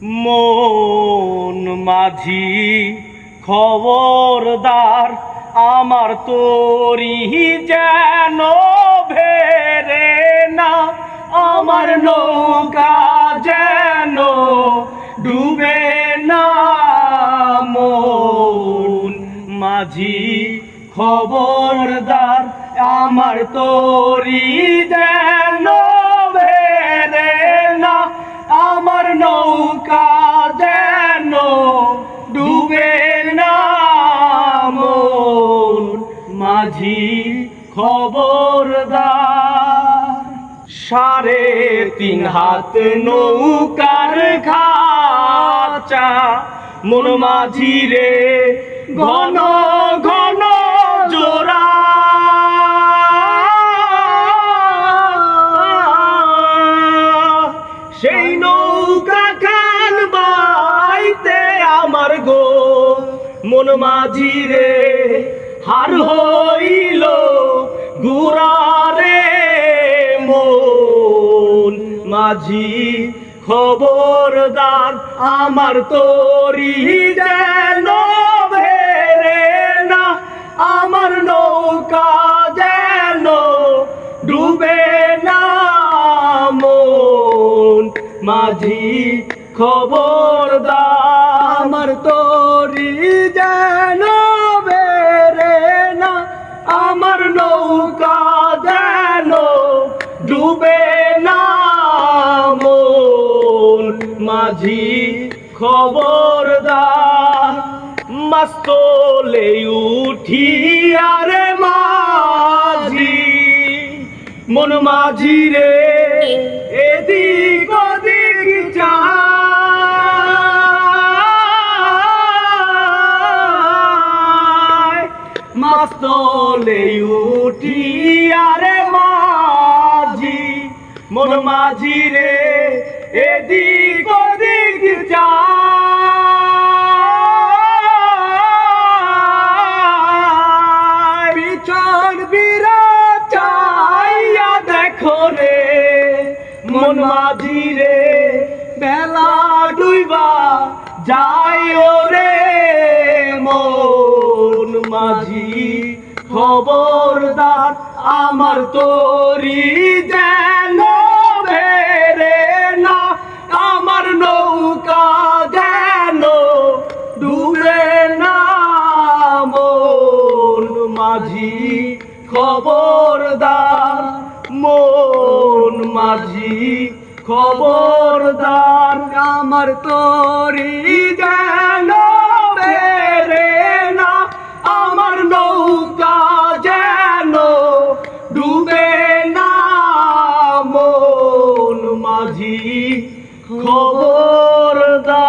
মন মাঝি খবরদার, আমার তোরি যেন ভেরে না, আমার নৌকা যেন ডুবে না। মন মাঝি খবরদার, আমার তোরি যেন ভেরে না, আমার নৌকা যেন ডুবে না। মন মাঝি খবরদার, 3.5 হাত নৌকার খাঁচা, মন মাঝি রে ঘন ঘন জোড়া। সেই নৌকা খান বাইতে আমার গো মন মাঝি রে হার হইল গুড়া রে। মন মাঝি খবরদার, আমার তোরি যেন ভেরে না, আমার নৌকা যেন ডুবে না। মন মাঝি খবরদার, আমার তোরি যেন ভেরে না, আমার নৌকা যেন ডুবে না। মন মাঝি খবরদার, মাস্তলে উঠি আরে মাঝি, মন মাঝি রে এদিক ওদিক যায়। মাস্তলে উঠি আরে মাঝি, মন মাঝি রে এদিক ওদিক যায়। পিছন বিরা চাইয়া দেখো রে মন মাঝি রে, বেলা ডুইবা যায় রে। মন মাঝি খবরদার, আমার তোরি যেন ভেরে না, আমার নৌকা যেন ডুবে না। মন মাঝি খবরদার, মন মাঝি খবরদার, আমার তোরি যেন ভেরে না, আমার নৌকা যেন ডুবে না। মন মাঝি খবরদার।